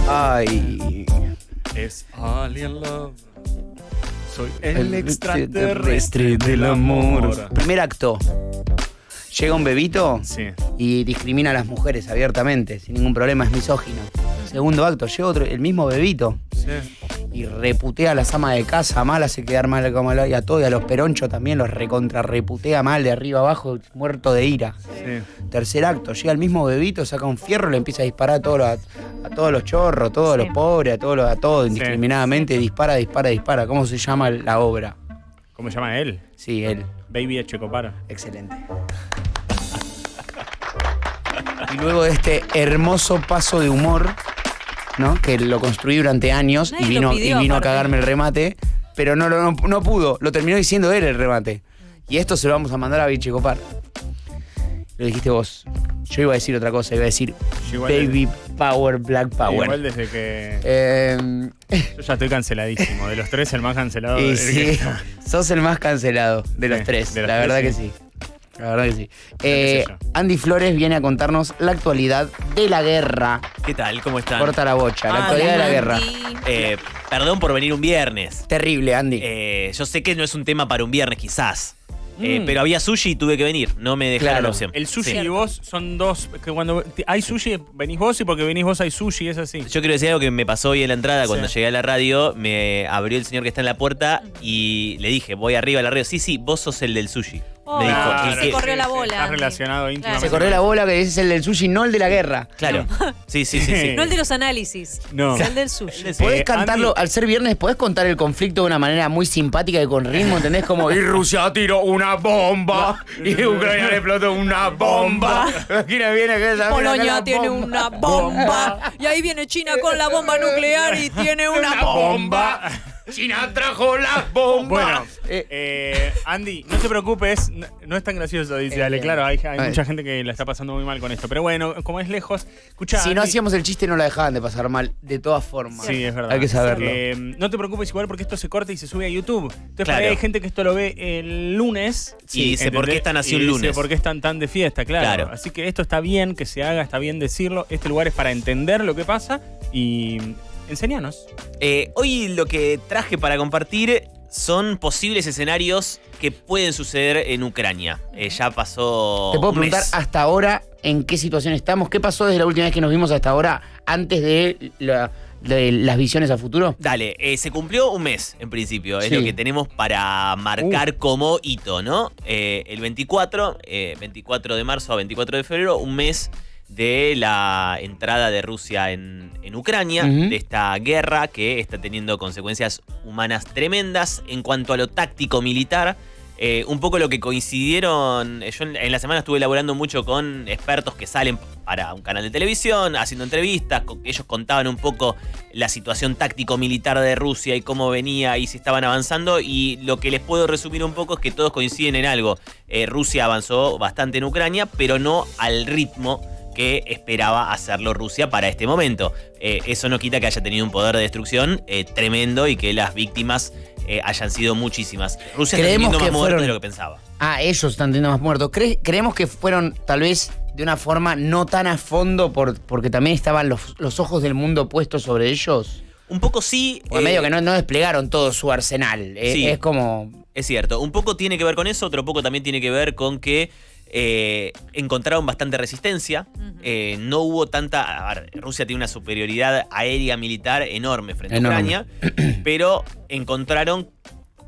Ay. Es Alien Love. Soy el extraterrestre del amor. Primer acto. Llega un bebito Sí. y discrimina a las mujeres abiertamente, sin ningún problema, es misógino. Segundo acto, llega otro, el mismo bebito. Sí. Y reputea a las amas de casa, mal hace quedar mal como y a todos, y a los peronchos también los recontra reputea mal de arriba abajo, muerto de ira. Sí. Tercer acto, llega el mismo bebito, saca un fierro y le empieza a disparar a todos los chorros, a todos los pobres, a todos indiscriminadamente, dispara. ¿Cómo se llama la obra? ¿Cómo se llama él? Sí, él. Baby Echecopar. Excelente. Y luego de este hermoso paso de humor, ¿no? Que lo construí durante años Nadie y vino, lo pidió, y vino a aparte. cagarme el remate, pero no pudo, lo terminó diciendo él el remate. Y esto se lo vamos a mandar a Vichy Copar. Lo dijiste vos. Yo iba a decir otra cosa, iba a decir Igual Baby Power, Black Power. Igual desde que... Yo ya estoy canceladísimo. De los tres, el más cancelado. Y el sí, que está. sos el más cancelado de los Sí, tres, de los la tres, verdad sí. que sí. La verdad que sí. qué sé yo. Andy Flores viene a contarnos la actualidad de la guerra. ¿Qué tal? ¿Cómo están? Corta la bocha, la actualidad de la guerra. Perdón por venir un viernes. Terrible, Andy. Yo sé que no es un tema para un viernes, quizás. Pero había sushi y tuve que venir. No me dejaron Claro. la opción. El sushi Sí. y vos son dos. Que cuando hay sushi, venís vos y porque venís vos hay sushi, es así. Yo quiero decir algo que me pasó hoy en la entrada. Cuando Sí. llegué a la radio, me abrió el señor que está en la puerta y le dije, voy arriba a la radio. Sí, vos sos el del sushi. Oh, me dijo. claro, "El se que-". corrió la bola, Estás Andy. relacionado íntimamente. Se corrió la bola que es el del sushi, no el de la guerra. Claro. Sí. No el de los análisis, No. es el del sushi. Podés cantarlo, Andy- al ser viernes, podés contar el conflicto de una manera muy simpática y con ritmo, ¿entendés? Como, y Rusia tiró una bomba, y Ucrania le explotó una bomba. ¿Quién viene que esa Polonia tiene una bomba. Y ahí viene China con la bomba nuclear y tiene una bomba. China trajo las bombas. Bueno, Andy, no te preocupes, no es tan gracioso, dice Ale. Claro, hay mucha gente que la está pasando muy mal con esto. Pero bueno, como es lejos, escuchá. Si no Andy, hacíamos el chiste, no la dejaban de pasar mal, de todas formas. Sí, es verdad. Hay que saberlo. No te preocupes igual porque esto se corta y se sube a YouTube. Entonces, por Claro. ahí hay gente que esto lo ve el lunes. Y dice, ¿por qué están así un Y dice, lunes? ¿por qué están tan de fiesta? Claro. Claro. Así que esto está bien que se haga, está bien decirlo. Este lugar es para entender lo que pasa y enseñanos. Hoy lo que traje para compartir son posibles escenarios que pueden suceder en Ucrania. Ya pasó Te puedo un mes. preguntar hasta ahora en qué situación estamos, qué pasó desde la última vez que nos vimos hasta ahora, antes de las visiones a futuro. Dale, se cumplió un mes en principio, es Sí. lo que tenemos para marcar como hito, ¿no? El 24 de marzo a 24 de febrero, un mes de la entrada de Rusia en Ucrania, Ujú. de esta guerra que está teniendo consecuencias humanas tremendas en cuanto a lo táctico militar. Un poco lo que coincidieron, yo en la semana estuve elaborando mucho con expertos que salen para un canal de televisión, haciendo entrevistas, ellos contaban un poco la situación táctico-militar de Rusia y cómo venía y si estaban avanzando, y lo que les puedo resumir un poco es que todos coinciden en algo. Rusia avanzó bastante en Ucrania, pero no al ritmo que esperaba hacerlo Rusia para este momento. Eso no quita que haya tenido un poder de destrucción tremendo y que las víctimas hayan sido muchísimas. Rusia está Creemos teniendo más que muertos fueron- de lo que pensaba. Ah, ellos están teniendo más muertos. Creemos que fueron tal vez de una forma no tan a fondo porque también estaban los ojos del mundo puestos sobre ellos. Un poco sí. O medio que no desplegaron todo su arsenal. Sí. Es como... Es cierto. Un poco tiene que ver con eso, otro poco también tiene que ver con que encontraron bastante resistencia. No hubo tanta... A ver, Rusia tiene una superioridad aérea militar enorme frente a Enorme. Ucrania, pero encontraron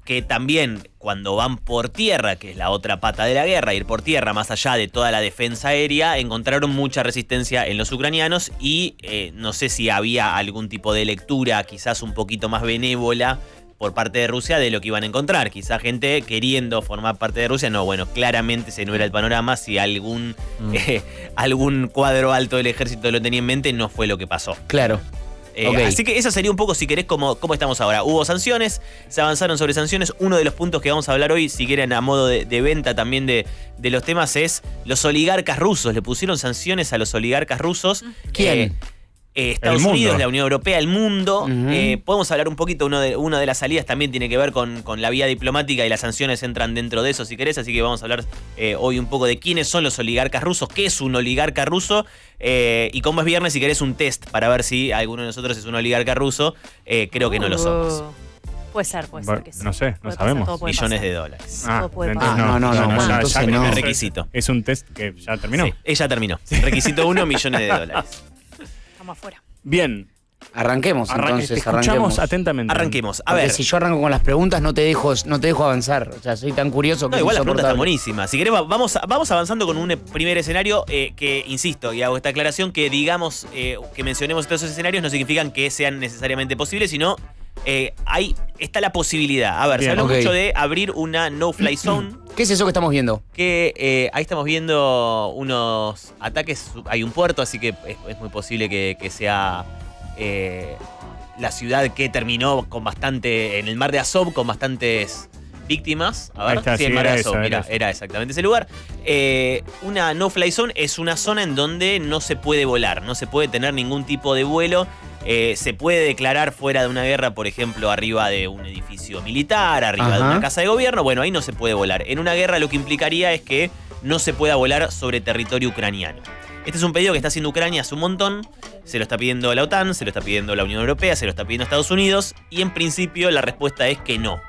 que también cuando van por tierra, que es la otra pata de la guerra, ir por tierra más allá de toda la defensa aérea, encontraron mucha resistencia en los ucranianos y no sé si había algún tipo de lectura quizás un poquito más benévola por parte de Rusia de lo que iban a encontrar. Quizá gente queriendo formar parte de Rusia. No, bueno, claramente ese no era el panorama. Si algún cuadro alto del ejército lo tenía en mente, no fue lo que pasó. Claro. Ok. Así que eso sería un poco, si querés, cómo estamos ahora. Hubo sanciones, se avanzaron sobre sanciones. Uno de los puntos que vamos a hablar hoy, si quieren a modo de venta también de los temas, es los oligarcas rusos. Le pusieron sanciones a los oligarcas rusos. ¿Quién? Estados mundo. Unidos, la Unión Europea, el mundo. Ujú. Podemos hablar un poquito, una de las salidas también tiene que ver con la vía diplomática y las sanciones entran dentro de eso, si querés. Así que vamos a hablar hoy un poco de quiénes son los oligarcas rusos, qué es un oligarca ruso y como es viernes, si querés un test para ver si alguno de nosotros es un oligarca ruso. Creo que no lo somos. Puede ser Bueno, que sí. no sé, no Puede sabemos. pasar, todo puede Millones pasar. de dólares. Todo puede entonces pasar. No, bueno, entonces terminó. no. Primer requisito. Es un test que ya terminó. Sí, ella terminó. Requisito 1, millones de dólares. Estamos afuera. Bien. Arranquemos entonces, te escuchamos arranquemos. atentamente. Arranquemos. A Porque ver. si yo arranco con las preguntas no te dejo avanzar. O sea, soy tan curioso que No, es igual las preguntas están insoportable. buenísimas. Si querés, vamos avanzando con un primer escenario que, insisto, y hago esta aclaración, que digamos, que mencionemos todos esos escenarios no significan que sean necesariamente posibles, sino ahí está la posibilidad. A ver, Bien, se habló ok. mucho de abrir una no-fly zone, ¿Qué es eso que estamos viendo? que ahí estamos viendo unos ataques, hay un puerto, así que es muy posible que sea la ciudad que terminó con bastante, en el mar de Azov, con bastantes víctimas. A ver, Ahí está, sí, el sí, mar de era Azov, eso, mira, era eso. era exactamente ese lugar. Una no-fly zone es una zona en donde no se puede volar, no se puede tener ningún tipo de vuelo. Se puede declarar fuera de una guerra, por ejemplo, arriba de un edificio militar, arriba de Ajá. una casa de gobierno. Bueno, ahí no se puede volar. En una guerra lo que implicaría es que no se pueda volar sobre territorio ucraniano. Este es un pedido que está haciendo Ucrania hace un montón. Se lo está pidiendo la OTAN, se lo está pidiendo la Unión Europea, se lo está pidiendo Estados Unidos. Y en principio la respuesta es que no.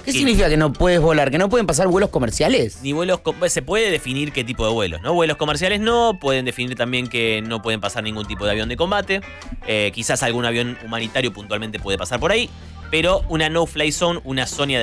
¿Qué Sí. significa que no puedes volar? ¿Que no pueden pasar vuelos comerciales? Ni vuelos, se puede definir qué tipo de vuelos, ¿no? Vuelos comerciales no, pueden definir también que no pueden pasar ningún tipo de avión de combate, quizás algún avión humanitario puntualmente puede pasar por ahí, pero una no-fly zone, una zona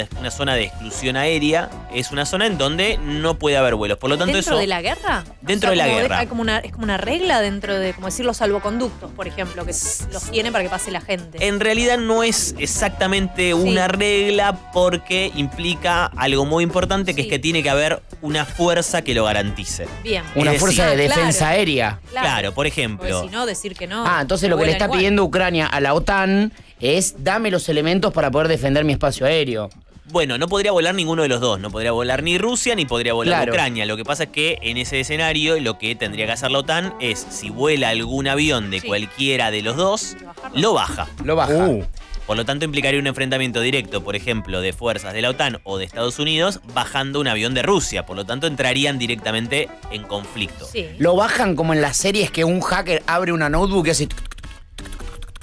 de exclusión aérea, es una zona en donde no puede haber vuelos. Por lo tanto, ¿Dentro eso... de la guerra? Dentro de la como guerra. Hay como es como una regla dentro de, como decir, los salvoconductos, por ejemplo, que los tienen para que pase la gente. En realidad no es exactamente una regla porque implica algo muy importante, que Sí. es que tiene que haber una fuerza que lo garantice. Bien. Una Es fuerza decir, de claro. defensa aérea. Claro, por Porque ejemplo... si no, decir que no. Ah, entonces lo que le vuelan está igual. pidiendo Ucrania a la OTAN es dame los elementos para poder defender mi espacio aéreo. Bueno, no podría volar ninguno de los dos. No podría volar ni Rusia ni podría volar Claro. Ucrania. Lo que pasa es que en ese escenario lo que tendría que hacer la OTAN es, si vuela algún avión de Sí. cualquiera de los dos, Bajarlo. lo baja. Lo baja. Por lo tanto, implicaría un enfrentamiento directo, por ejemplo, de fuerzas de la OTAN o de Estados Unidos bajando un avión de Rusia. Por lo tanto, entrarían directamente en conflicto. Sí. Lo bajan como en las series que un hacker abre una notebook y hace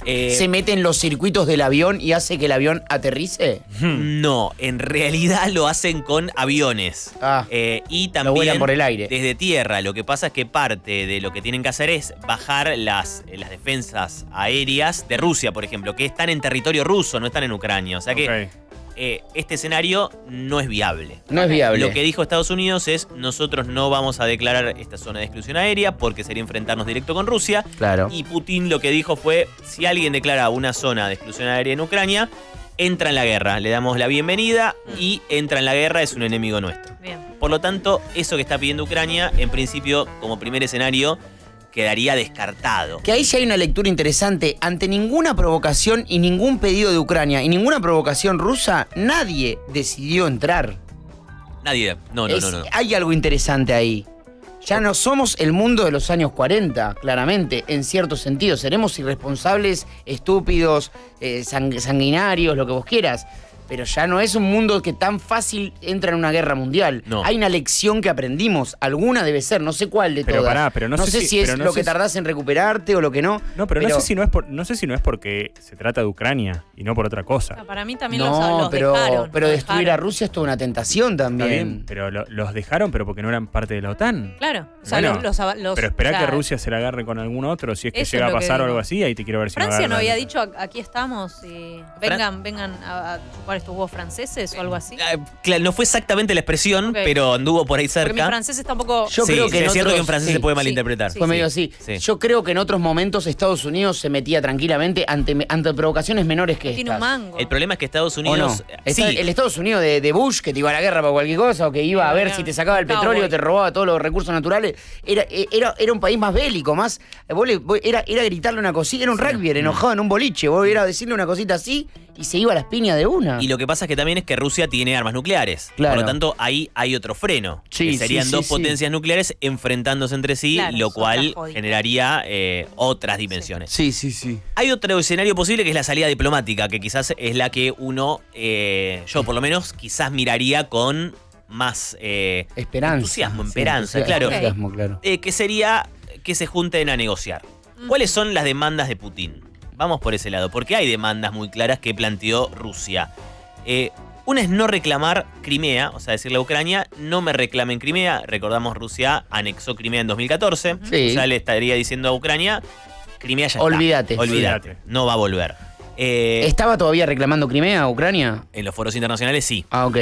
se mete en los circuitos del avión y hace que el avión aterrice. No, en realidad lo hacen con aviones. Ah, Y lo también vuelan por el aire. desde tierra. Lo que pasa es que parte de lo que tienen que hacer es bajar las defensas aéreas de Rusia, por ejemplo, que están en territorio ruso, no están en Ucrania. O sea que Ok. este escenario no es viable. No es viable. Lo que dijo Estados Unidos es: nosotros no vamos a declarar esta zona de exclusión aérea porque sería enfrentarnos directo con Rusia. Claro. Y Putin lo que dijo fue: si alguien declara una zona de exclusión aérea en Ucrania, entra en la guerra. Le damos la bienvenida y entra en la guerra, es un enemigo nuestro. Bien. Por lo tanto, eso que está pidiendo Ucrania, en principio, como primer escenario, quedaría descartado. Que ahí sí hay una lectura interesante. Ante ninguna provocación y ningún pedido de Ucrania y ninguna provocación rusa, nadie decidió entrar. Nadie. No. Hay algo interesante ahí. Ya no somos el mundo de los años 40, claramente, en cierto sentido. Seremos irresponsables, estúpidos, sanguinarios, lo que vos quieras. Pero ya no es un mundo que tan fácil entra en una guerra mundial. No. Hay una lección que aprendimos. Alguna debe ser, no sé cuál de Pero todas. pará, pero no sé sé si- es pero no lo sé que si- tardás en recuperarte o lo que no. No, pero no sé si no es porque se trata de Ucrania y no por otra cosa. Ah, para mí también No, los pero dejaron. pero los destruir a dejaron. Rusia es toda una tentación Está también. bien, pero los dejaron, pero porque no eran parte de la OTAN. Claro. O sea, Bueno, los Pero esperá o sea, que Rusia se la agarre con algún otro, si es que Eso llega es a lo que pasar o digo. algo así, ahí te quiero ver si Francia no agarran. había dicho aquí estamos y vengan a chupar estos huevos franceses o algo así. Claro, no fue exactamente la expresión, Ok. pero anduvo por ahí Porque mi cerca. francés está un poco. Yo Sí, creo que en es cierto otros- que en francés sí, se puede sí, malinterpretar. sí. Fue medio así. Sí. Yo creo que en otros momentos Estados Unidos se metía tranquilamente ante provocaciones menores que Tiene un estas. mango. El problema es que Estados ¿O no? Unidos... Está Sí, el Estados Unidos de Bush, que te iba a la guerra por cualquier cosa, o que iba a ver Claro. si te sacaba el Cowboy. petróleo, te robaba todos los recursos naturales, era un país más bélico, más... Era gritarle una cosita, era un rugby enojado en un boliche, vos era decirle una cosita así y se iba a las piñas de una. Y lo que pasa es que también es que Rusia tiene armas nucleares. Claro. Por lo tanto, ahí hay otro freno. Sí, que serían sí, dos sí, potencias nucleares enfrentándose entre sí, Claro, lo es cual otra jodita. generaría otras dimensiones. Sí, sí, sí. Hay otro escenario posible que es la salida diplomática, que quizás es la que uno, yo por lo menos, quizás miraría con más Esperanza. entusiasmo, Sí, esperanza, claro. Entusiasmo, claro. Que sería que se junten a negociar. ¿Cuáles son las demandas de Putin? Vamos por ese lado, porque hay demandas muy claras que planteó Rusia. Una es no reclamar Crimea, o sea, decirle a Ucrania, no me reclamen Crimea. Recordamos, Rusia anexó Crimea en 2014. Sí. Ya le estaría diciendo a Ucrania, Crimea ya Olvídate. está. Olvídate. No va a volver. ¿Estaba todavía reclamando Crimea, Ucrania? En los foros internacionales sí. Ah, ok.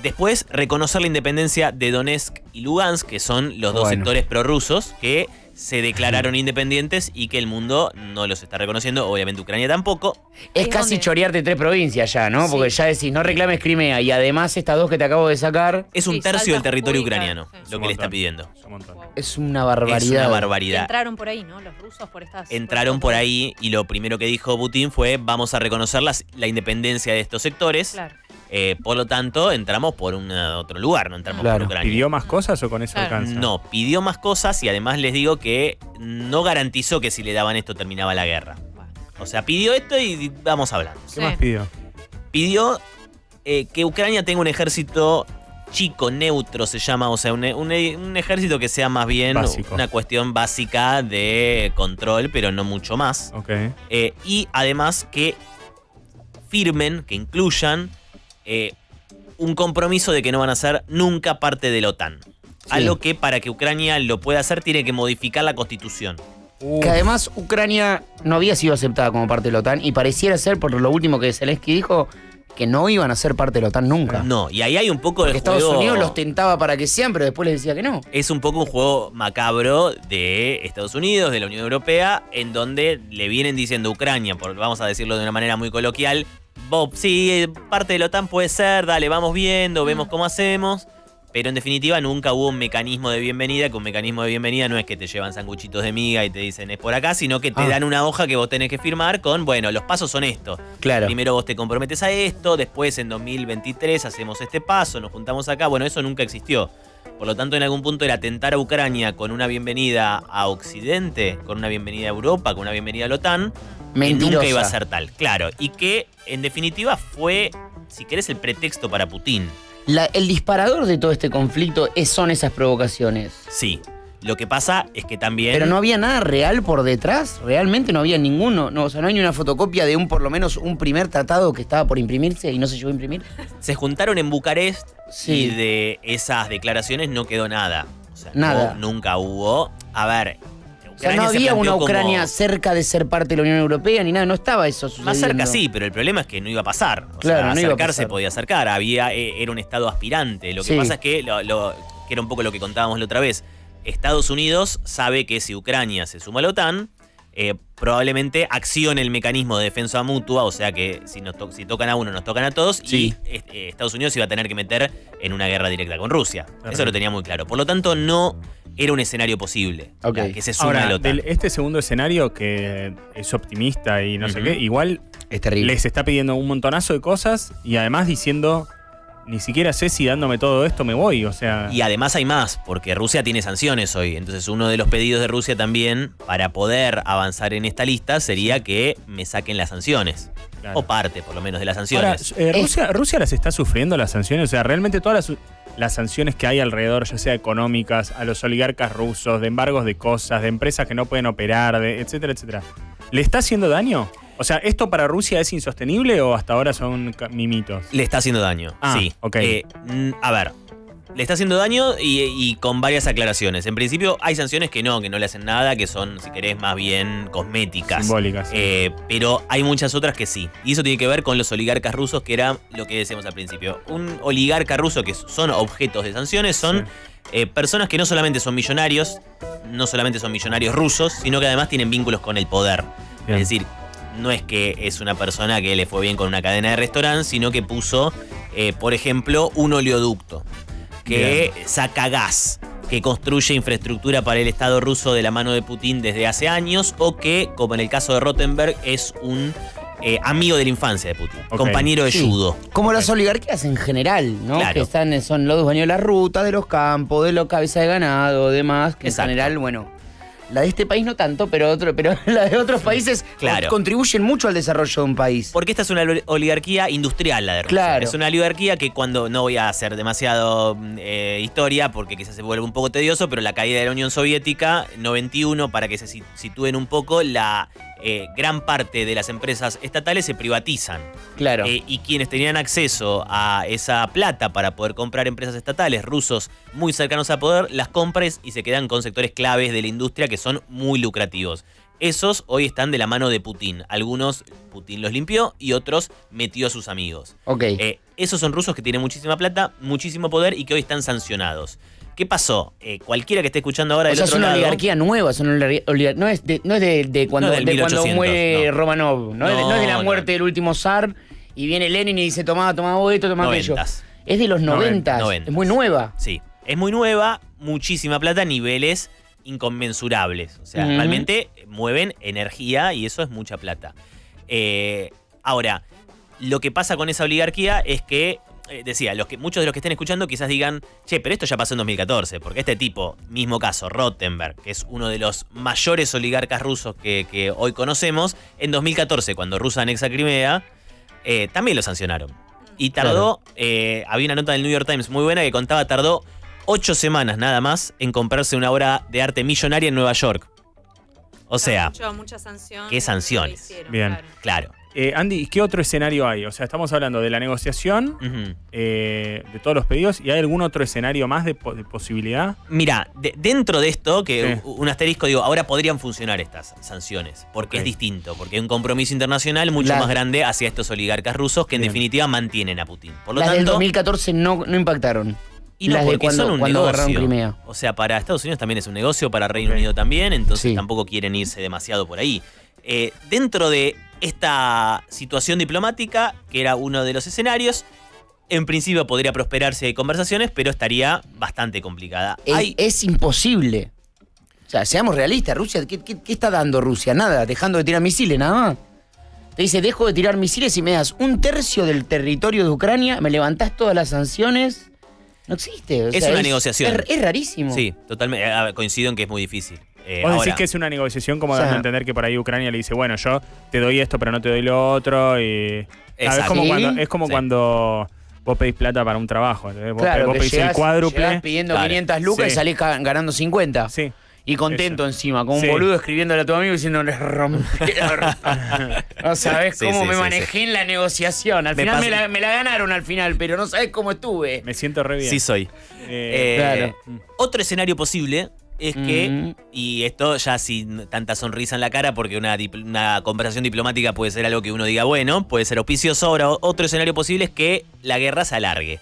Después, reconocer la independencia de Donetsk y Lugansk, que son los dos Bueno. sectores prorrusos que se declararon independientes y que el mundo no los está reconociendo, obviamente Ucrania tampoco. Es Es casi donde- chorearte 3 provincias ya, ¿no? Sí. Porque ya decís, no reclames Crimea y además estas 2 que te acabo de sacar, Es un Sí, tercio del salta territorio jurídica, ucraniano, sí. lo que le está pidiendo. Es un montón. es una barbaridad. Es una Y barbaridad. entraron por ahí, ¿no? Los rusos por estas... Entraron por ahí y lo primero que dijo Putin fue vamos a reconocer la independencia de estos sectores. Claro. Por lo tanto, entramos por otro lugar, no entramos Claro. por Ucrania. ¿Pidió más cosas o con eso Claro. alcanza? No, pidió más cosas y además les digo que no garantizó que si le daban esto terminaba la guerra. Bueno. O sea, pidió esto y vamos hablando. ¿Qué Sí. más pidió? Pidió que Ucrania tenga un ejército chico, neutro se llama, o sea, un ejército que sea más bien Básico. una cuestión básica de control, pero no mucho más. Ok. Y además que firmen, que incluyan un compromiso de que no van a ser nunca parte de la OTAN. Algo que para que Ucrania lo pueda hacer tiene que modificar la constitución. Que además Ucrania no había sido aceptada como parte de la OTAN y pareciera ser, por lo último que Zelensky dijo, que no iban a ser parte de la OTAN nunca. No, y ahí hay un poco Porque el Estados juego... Unidos los tentaba para que sean, pero después les decía que no. Es un poco un juego macabro de Estados Unidos, de la Unión Europea, en donde le vienen diciendo a Ucrania, vamos a decirlo de una manera muy coloquial, Bob, sí, parte de la OTAN puede ser, dale, vamos viendo, vemos cómo hacemos. Pero en definitiva nunca hubo un mecanismo de bienvenida, que un mecanismo de bienvenida no es que te llevan sanguchitos de miga y te dicen es por acá, sino que te dan una hoja que vos tenés que firmar con, bueno, los pasos son estos. Claro. Primero vos te comprometes a esto, después en 2023 hacemos este paso, nos juntamos acá. Bueno, eso nunca existió. Por lo tanto, en algún punto era tentar a Ucrania con una bienvenida a Occidente, con una bienvenida a Europa, con una bienvenida a la OTAN, que Mentirosa. nunca iba a ser tal. Claro, y que en definitiva fue, si querés, el pretexto para Putin. El disparador de todo este conflicto son esas provocaciones. Sí. Lo que pasa es que también... Pero no había nada real por detrás, realmente no había ninguno. No, o sea, no hay ni una fotocopia de por lo menos un primer tratado que estaba por imprimirse y no se llegó a imprimir. Se juntaron en Bucarest Sí. y de esas declaraciones no quedó nada. O sea, Nada. nunca hubo. A ver... O sea, no Ucrania se había una planteó como- Ucrania cerca de ser parte de la Unión Europea ni nada, no estaba eso sucediendo. Más cerca sí, pero el problema es que no iba a pasar. O Claro, sea, no iba a acercarse pasar. podía acercar. Era un estado aspirante. Lo que Sí. pasa es que, que era un poco lo que contábamos la otra vez, Estados Unidos sabe que si Ucrania se suma a la OTAN, probablemente accione el mecanismo de defensa mutua, o sea que si tocan a uno, nos tocan a todos, Sí. y Estados Unidos se iba a tener que meter en una guerra directa con Rusia. Terrible. Eso lo tenía muy claro. Por lo tanto, no era un escenario posible Ok. que se suma a la Ahora, OTAN. este segundo escenario que es optimista y no sé Ujú. qué, igual Es terrible. les está pidiendo un montonazo de cosas y además diciendo, ni siquiera sé si dándome todo esto me voy, o sea... Y además hay más, porque Rusia tiene sanciones hoy. Entonces uno de los pedidos de Rusia también, para poder avanzar en esta lista, sería que me saquen las sanciones. Claro. O parte, por lo menos, de las Ahora, sanciones. Rusia las está sufriendo las sanciones, o sea, realmente todas las sanciones que hay alrededor, ya sea económicas, a los oligarcas rusos, de embargos de cosas, de empresas que no pueden operar, etcétera, etcétera. ¿Le está haciendo daño? O sea, ¿esto para Rusia es insostenible o hasta ahora son mimitos? Le está haciendo daño, Ah, sí. ok. A ver, le está haciendo daño y con varias aclaraciones. En principio hay sanciones que no le hacen nada, que son, si querés, más bien cosméticas. Simbólicas, sí. Pero hay muchas otras que sí. Y eso tiene que ver con los oligarcas rusos, que era lo que decíamos al principio. Un oligarca ruso, que son objetos de sanciones, son personas que no solamente son millonarios rusos, sino que además tienen vínculos con el poder. Bien. Es decir, no es que es una persona que le fue bien con una cadena de restaurantes, sino que puso, por ejemplo, un oleoducto que saca gas, que construye infraestructura para el Estado ruso de la mano de Putin desde hace años, o que, como en el caso de Rottenberg, es un amigo de la infancia de Putin, Ok. compañero de Sí. judo. Como las oligarquías en general, ¿no? Claro. Que son los dueños de la ruta, de los campos, de los cabezas de ganado, demás, que Exacto. en general, bueno, la de este país no tanto, pero la de otros países Claro. contribuyen mucho al desarrollo de un país. Porque esta es una oligarquía industrial, la de Rusia. Claro. Es una oligarquía que no voy a hacer demasiado historia, porque quizás se vuelve un poco tedioso, pero la caída de la Unión Soviética, 91, para que se sitúen un poco, la gran parte de las empresas estatales se privatizan. Claro. Y quienes tenían acceso a esa plata para poder comprar empresas estatales, rusos muy cercanos al poder, las compran y se quedan con sectores claves de la industria que son muy lucrativos. Esos hoy están de la mano de Putin. Algunos Putin los limpió y otros metió a sus amigos. Ok. Esos son rusos que tienen muchísima plata, muchísimo poder y que hoy están sancionados. ¿Qué pasó? Cualquiera que esté escuchando ahora O del sea, es otro una lado... oligarquía nueva, no es de cuando, No del de cuando 1800, muere no. Romanov, no es de la No, muerte del último zar y viene Lenin y dice tomá vos esto, tomá aquello. 90s. Es de los 90, 90s. es muy nueva. Sí, es muy nueva, muchísima plata, niveles inconmensurables. O sea, Ujú. realmente mueven energía y eso es mucha plata. Ahora, lo que pasa con esa oligarquía es que, decía, muchos de los que estén escuchando quizás digan, che, pero esto ya pasó en 2014, porque este tipo, mismo caso, Rottenberg, que es uno de los mayores oligarcas rusos que hoy conocemos, en 2014, cuando Rusia anexa Crimea, también lo sancionaron. Y tardó, había una nota del New York Times muy buena que contaba, tardó 8 semanas nada más en comprarse una obra de arte millonaria en Nueva York. O sea, mucha sanción. ¿qué sanciones? Bien. claro. Andy, ¿y qué otro escenario hay? O sea, estamos hablando de la negociación, Ujú. de todos los pedidos, ¿y hay algún otro escenario más de posibilidad? Mira, dentro de esto, que Sí. un asterisco, digo, ahora podrían funcionar estas sanciones, porque Ok. es distinto, porque hay un compromiso internacional mucho Las- más grande hacia estos oligarcas rusos que en Bien. definitiva mantienen a Putin. Por lo Las del tanto, 2014 no impactaron. y no las de porque son un cuando agarraron negocio. Crimea. O sea, para Estados Unidos también es un negocio, para Reino Ok. Unido también, entonces Sí. tampoco quieren irse demasiado por ahí. Dentro de esta situación diplomática, que era uno de los escenarios, en principio podría prosperar si hay conversaciones, pero estaría bastante complicada. Es imposible. O sea, seamos realistas. Rusia, ¿qué está dando Rusia? Nada, dejando de tirar misiles, nada más. Te dice, dejo de tirar misiles y me das 1/3 del territorio de Ucrania, me levantás todas las sanciones. No existe. O Es sea, una negociación. Es rarísimo. Sí, totalmente. Coincido en que es muy difícil. Vos Ahora, decís que es una negociación como O sea, dando a entender que por ahí Ucrania le dice, bueno, yo te doy esto, pero no te doy lo otro. Y... Claro, Exacto. es como Sí. cuando vos pedís plata para un trabajo. ¿entendés? Claro, vos que pedís el llegás cuádruple. pidiendo Claro. 500 lucas y Sí. salís ganando 50. Sí. Y contento Eso. encima, como un Sí. boludo escribiéndole a tu amigo diciendo le rompí la orta". No sabés Sí, cómo sí, me sí, manejé en la negociación. Al Me final pasa- me la ganaron al final, pero no sabés cómo estuve. Me siento re bien. sí soy. Claro. Otro escenario posible es que, Mm. y esto ya sin tanta sonrisa en la cara, porque una conversación diplomática puede ser algo que uno diga, bueno, puede ser auspicioso. Ahora, otro escenario posible es que la guerra se alargue.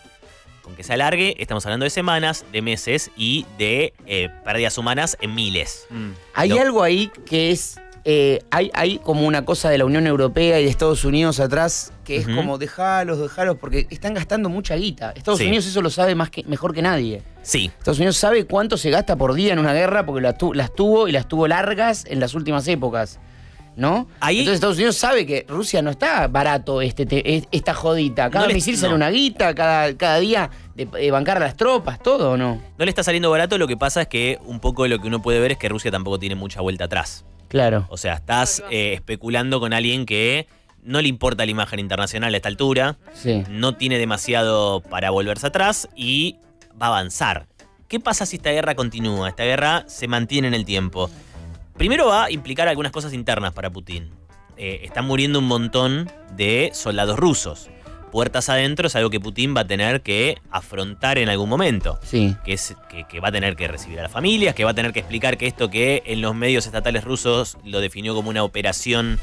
Con que se alargue, estamos hablando de semanas, de meses y de pérdidas humanas en miles. Mm. Hay Lo- algo ahí que es. Hay como una cosa de la Unión Europea y de Estados Unidos atrás que es Ujú. como dejalos, porque están gastando mucha guita. Estados Sí. Unidos eso lo sabe mejor que nadie. Sí, Estados Unidos sabe cuánto se gasta por día en una guerra porque las tuvo y las tuvo largas en las últimas épocas. ¿No? Ahí- Entonces Estados Unidos sabe que Rusia no está barato esta jodita. Cada No le- misil sale no. una guita, cada día de bancar a las tropas, todo, ¿o no? no le está saliendo barato, lo que pasa es que un poco lo que uno puede ver es que Rusia tampoco tiene mucha vuelta atrás. Claro. O sea, estás especulando con alguien que no le importa la imagen internacional a esta altura, Sí. no tiene demasiado para volverse atrás y va a avanzar. ¿Qué pasa si esta guerra continúa? Esta guerra se mantiene en el tiempo. Primero va a implicar algunas cosas internas para Putin. Están muriendo un montón de soldados rusos. Puertas adentro es algo que Putin va a tener que afrontar en algún momento. Sí. Que va a tener que recibir a las familias, que va a tener que explicar que esto que en los medios estatales rusos lo definió como una operación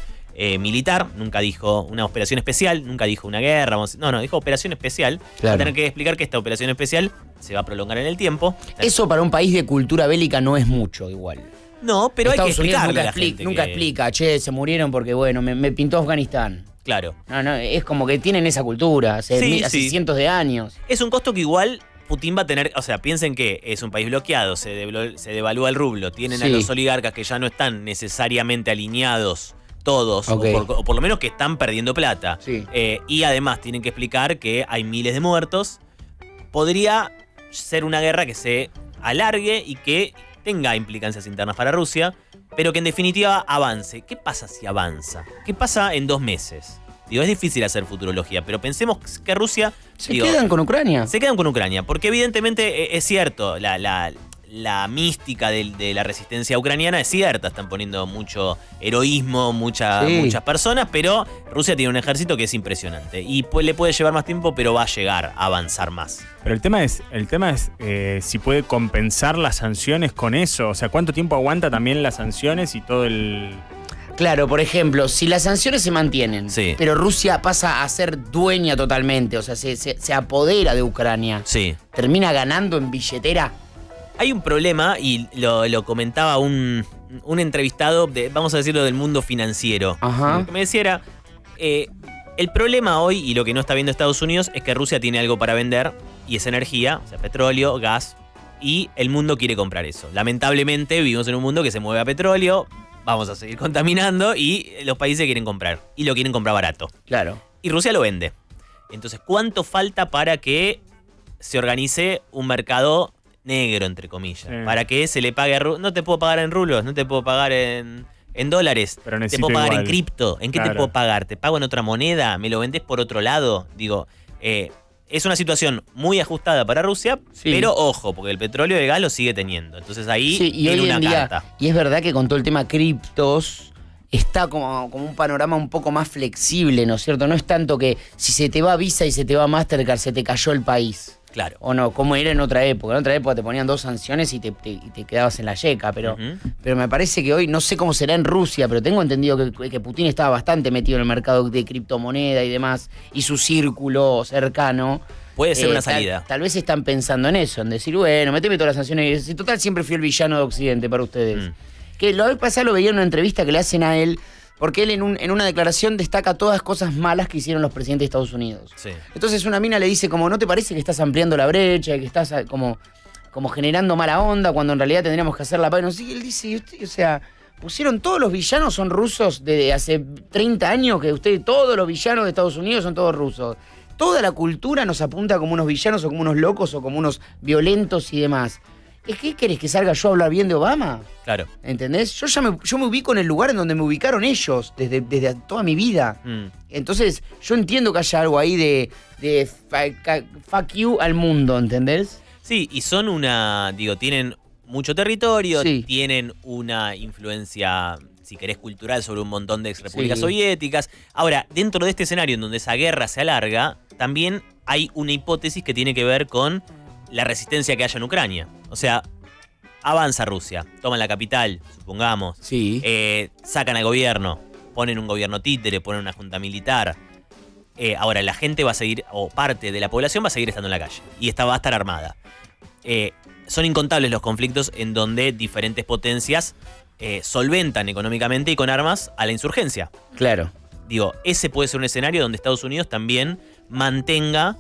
militar, nunca dijo una operación especial, nunca dijo una guerra, no, dijo operación especial. Va Claro. a tener que explicar que esta operación especial se va a prolongar en el tiempo. Eso para un país de cultura bélica no es mucho igual. No, pero hay que Estados Unidos explicarle nunca, a la gente nunca que- explica, che, se murieron porque, bueno, me pintó Afganistán. Claro. No, es como que tienen esa cultura hace, Sí, hace sí. cientos de años. Es un costo que igual Putin va a tener, o sea, piensen que es un país bloqueado, se devalúa el rublo, tienen a Sí. los oligarcas que ya no están necesariamente alineados todos, Ok. o por lo menos que están perdiendo plata. Sí. Y además tienen que explicar que hay miles de muertos. Podría ser una guerra que se alargue y que tenga implicancias internas para Rusia, pero que en definitiva avance. ¿Qué pasa si avanza? ¿Qué pasa en 2 meses? Digo, es difícil hacer futurología, pero pensemos que Rusia... Se digo, quedan con Ucrania. se quedan con Ucrania, porque evidentemente es cierto, la mística de la resistencia ucraniana es cierta, están poniendo mucho heroísmo, Sí. muchas personas, pero Rusia tiene un ejército que es impresionante y pues le puede llevar más tiempo, pero va a llegar a avanzar más. Pero el tema es si puede compensar las sanciones con eso. O sea, ¿cuánto tiempo aguanta también las sanciones y todo el... Claro, por ejemplo, si las sanciones se mantienen, Sí. pero Rusia pasa a ser dueña totalmente, o sea, se apodera de Ucrania, Sí. termina ganando en billetera. Hay un problema, y lo comentaba un entrevistado, vamos a decirlo, del mundo financiero. Ajá. Lo que me decía era, el problema hoy, y lo que no está viendo Estados Unidos, es que Rusia tiene algo para vender, y es energía, o sea, petróleo, gas, y el mundo quiere comprar eso. Lamentablemente vivimos en un mundo que se mueve a petróleo, vamos a seguir contaminando, y los países quieren comprar, y lo quieren comprar barato. Claro. Y Rusia lo vende. Entonces, ¿cuánto falta para que se organice un mercado negro, entre comillas? Sí. Para que se le pague a no te puedo pagar en rublos, no te puedo pagar en dólares, Pero te necesito puedo pagar igual. en cripto. ¿En qué te Claro. puedo pagar? ¿Te pago en otra moneda? ¿Me lo vendés por otro lado? Digo, es una situación muy ajustada para Rusia, Sí. pero ojo, porque el petróleo y el gas lo sigue teniendo. Entonces ahí Sí, y tiene hoy una en día, carta. y es verdad que con todo el tema criptos, está como un panorama un poco más flexible, ¿no es cierto? No es tanto que si se te va Visa y se te va Mastercard, se te cayó el país. Claro. O no, como era en otra época. En otra época te ponían 2 sanciones y te quedabas en la yeca, pero, Ujú. pero me parece que hoy, no sé cómo será en Rusia, pero tengo entendido que Putin estaba bastante metido en el mercado de criptomoneda y demás, y su círculo cercano. Puede ser una Tal- salida. Tal vez están pensando en eso, en decir, bueno, meteme todas las sanciones. Y total, siempre fui el villano de Occidente para ustedes. Mm. Que la vez pasada lo veía en una entrevista que le hacen a él, porque él en una declaración destaca todas las cosas malas que hicieron los presidentes de Estados Unidos. Sí. Entonces una mina le dice como, ¿no te parece que estás ampliando la brecha, que estás como generando mala onda cuando en realidad tendríamos que hacer la paz? No sé, y él dice, "Y usted, o sea, pusieron todos los villanos son rusos de hace 30 años, que todos los villanos de Estados Unidos son todos rusos. Toda la cultura nos apunta como unos villanos o como unos locos o como unos violentos y demás. ¿Qué querés que salga yo a hablar bien de Obama? Claro. ¿Entendés? Yo me ubico en el lugar en donde me ubicaron ellos desde toda mi vida. Mm. Entonces, yo entiendo que haya algo ahí de fuck you al mundo, ¿entendés? Sí, y son tienen mucho territorio, Sí. tienen una influencia, si querés, cultural sobre un montón de exrepúblicas Sí. soviéticas. Ahora, dentro de este escenario en donde esa guerra se alarga, también hay una hipótesis que tiene que ver con la resistencia que haya en Ucrania. O sea, avanza Rusia, toman la capital, supongamos, Sí. sacan al gobierno, ponen un gobierno títere, ponen una junta militar. Ahora, la gente va a seguir, o parte de la población va a seguir estando en la calle, y esta va a estar armada. Son incontables los conflictos en donde diferentes potencias solventan económicamente y con armas a la insurgencia. Claro. Digo, ese puede ser un escenario donde Estados Unidos también mantenga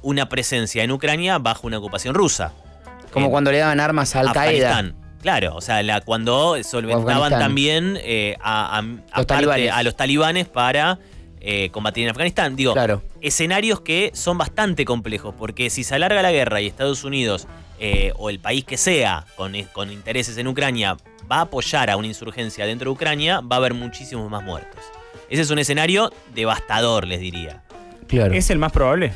una presencia en Ucrania bajo una ocupación rusa. Como cuando le daban armas a Al-Qaeda. Afganistán. Claro, o sea, cuando solventaban Afganistán. también Los talibanes. a los talibanes para combatir en Afganistán. Digo, Claro. escenarios que son bastante complejos, porque si se alarga la guerra y Estados Unidos o el país que sea con intereses en Ucrania va a apoyar a una insurgencia dentro de Ucrania, va a haber muchísimos más muertos. Ese es un escenario devastador, les diría. Claro. ¿Es el más probable?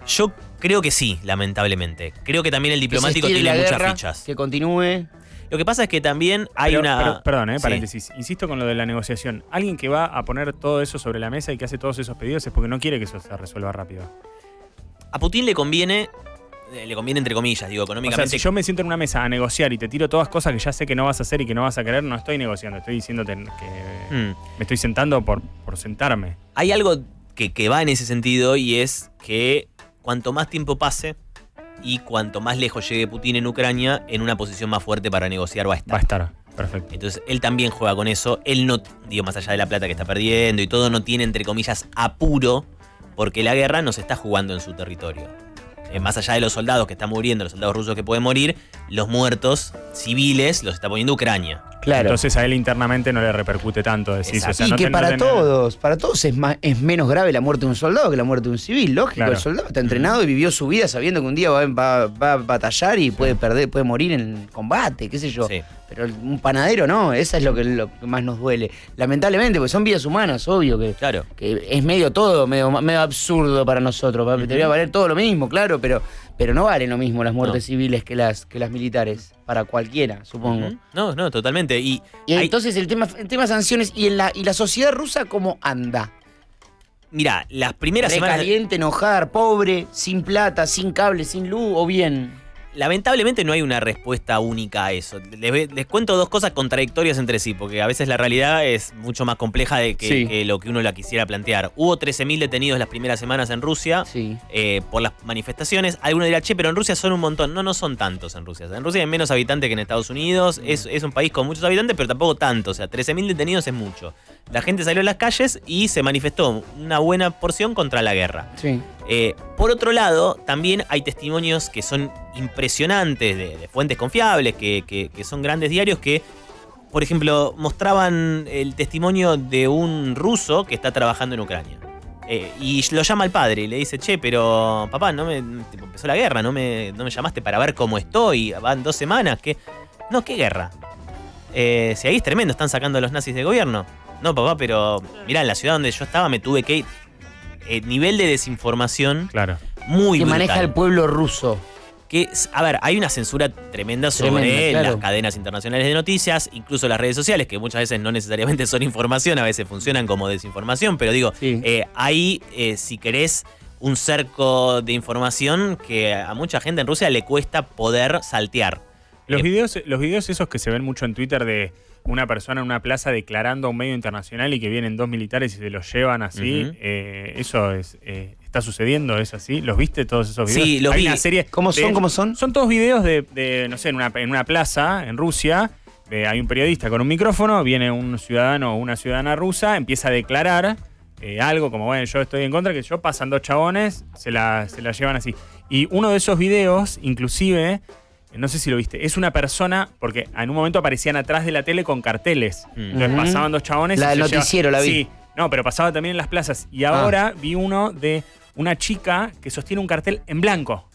Yo creo que sí, lamentablemente. Creo que también el diplomático Que se estire tiene la muchas guerra, fichas. que continúe. Lo que pasa es que también hay Perdón, Sí. paréntesis. Insisto con lo de la negociación. Alguien que va a poner todo eso sobre la mesa y que hace todos esos pedidos es porque no quiere que eso se resuelva rápido. A Putin le conviene entre comillas, digo, O sea, económicamente. si yo me siento en una mesa a negociar y te tiro todas cosas que ya sé que no vas a hacer y que no vas a querer, no estoy negociando. Estoy diciéndote que me estoy sentando por sentarme. Hay algo que va en ese sentido, y es que cuanto más tiempo pase y cuanto más lejos llegue Putin en Ucrania, en una posición más fuerte para negociar va a estar. Va a estar. Perfecto. Entonces él también juega con eso. Él no, digo, más allá de la plata que está perdiendo y todo, no tiene, entre comillas, apuro, porque la guerra no se está jugando en su territorio. más allá de los soldados que están muriendo, los soldados rusos que pueden morir, los muertos civiles los está poniendo Ucrania. Claro. Entonces a él internamente no le repercute tanto, decís. O sea, Y no que te- no para te- todos es menos grave la muerte de un soldado que la muerte de un civil. Lógico, Claro. el soldado está entrenado y vivió su vida sabiendo que un día va a batallar y puede perder, puede morir en combate, qué sé yo. Sí. Pero un panadero no, eso es lo que más nos duele. Lamentablemente, porque son vidas humanas, obvio que, Claro. que es medio absurdo para nosotros. Debería valer todo lo mismo, claro, pero no valen lo mismo las muertes No. civiles que las militares, para cualquiera, supongo. No, totalmente. Y Y hay- entonces el tema sanciones y la sociedad rusa, ¿cómo anda? Mira, las primeras semanas. Recaliente, enojada, pobre, sin plata, sin cable, sin luz, o bien. Lamentablemente no hay una respuesta única a eso. Les cuento dos cosas contradictorias entre sí, porque a veces la realidad es mucho más compleja Sí. que lo que uno la quisiera plantear. Hubo 13.000 detenidos las primeras semanas en Rusia Sí. por las manifestaciones. Alguno dirá, che, pero en Rusia son un montón. No son tantos en Rusia. En Rusia hay menos habitantes que en Estados Unidos. Es un país con muchos habitantes, pero tampoco tanto. O sea, 13.000 detenidos es mucho. La gente salió a las calles y se manifestó una buena porción contra la guerra. Sí. Por otro lado, también hay testimonios que son impresionantes de fuentes confiables, que son grandes diarios que, por ejemplo, mostraban el testimonio de un ruso que está trabajando en Ucrania. Y lo llama al padre y le dice, che, pero papá, empezó la guerra, no me llamaste para ver cómo estoy, van 2 semanas, No, ¿qué guerra? Si ahí es tremendo, están sacando a los nazis del gobierno. No, papá, pero mirá, en la ciudad donde yo estaba me tuve que ir. Nivel de desinformación Claro. muy Que brutal. maneja el pueblo ruso. A ver, hay una censura tremenda sobre Tremenda, claro. las cadenas internacionales de noticias, incluso las redes sociales, que muchas veces no necesariamente son información, a veces funcionan como desinformación, pero digo, Sí. hay, si querés, un cerco de información que a mucha gente en Rusia le cuesta poder saltear. Los videos esos que se ven mucho en Twitter de una persona en una plaza declarando a un medio internacional y que vienen 2 militares y se los llevan así, Ujú. eso está sucediendo, ¿es así? ¿Los viste todos esos videos? Sí, los Hay vi. una serie ¿Cómo de- son? ¿Cómo son? Son todos videos de no sé, en una plaza en Rusia, hay un periodista con un micrófono, viene un ciudadano o una ciudadana rusa, empieza a declarar algo como, bueno, yo estoy en contra, que yo pasan 2 chabones, se la llevan así. Y uno de esos videos, inclusive, no sé si lo viste, es una persona, porque en un momento aparecían atrás de la tele con carteles. Entonces Ujú. pasaban 2 chabones. La y del se noticiero, la vi. Sí, no, pero pasaba también en las plazas. Y ahora vi uno de una chica que sostiene un cartel en blanco.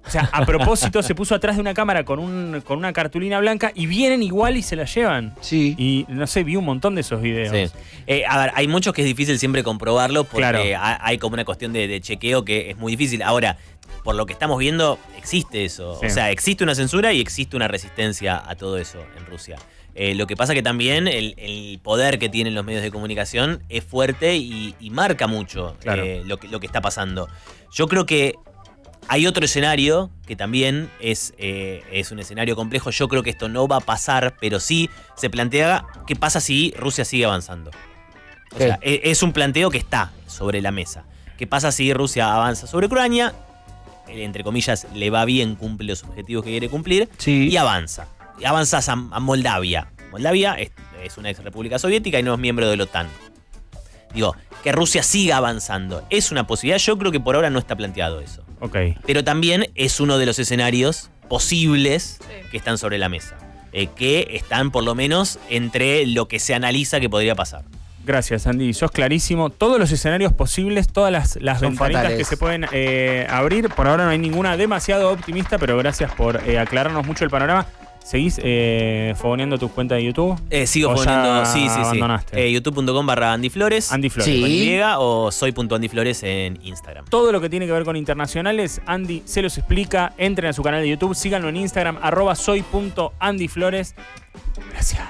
O sea, a propósito se puso atrás de una cámara con una cartulina blanca y vienen igual y se la llevan. Sí. Y no sé, vi un montón de esos videos. Sí. A ver, hay muchos que es difícil siempre comprobarlo porque Claro. hay como una cuestión de chequeo que es muy difícil. Ahora, por lo que estamos viendo, existe eso. Sí. O sea, existe una censura y existe una resistencia a todo eso en Rusia. Lo que pasa que también el poder que tienen los medios de comunicación es fuerte y marca mucho Claro. lo que está pasando. Yo creo que hay otro escenario que también es un escenario complejo. Yo creo que esto no va a pasar, pero sí se plantea qué pasa si Rusia sigue avanzando. O ¿Qué? sea, es un planteo que está sobre la mesa. ¿Qué pasa si Rusia avanza sobre Ucrania? Entre comillas, le va bien, cumple los objetivos que quiere cumplir Sí. y avanza. Y avanzas a Moldavia. Moldavia es una ex república soviética y no es miembro de la OTAN. Digo, que Rusia siga avanzando. Es una posibilidad, yo creo que por ahora no está planteado eso. Ok. Pero también es uno de los escenarios posibles Sí. que están sobre la mesa. Que están por lo menos entre lo que se analiza que podría pasar. Gracias, Andy. Sos clarísimo. Todos los escenarios posibles, todas las Son ventanitas fatales. que se pueden abrir. Por ahora no hay ninguna demasiado optimista, pero gracias por aclararnos mucho el panorama. ¿Seguís fogoneando tu cuenta de YouTube? Sigo ¿O poniendo. ya Sí. abandonaste? youtube.com/Andy Flores. Andy Flores. Sí. Con Y o soy.andyflores en Instagram. Todo lo que tiene que ver con internacionales, Andy se los explica. Entren a su canal de YouTube, síganlo en Instagram, @soy.andyflores. Gracias.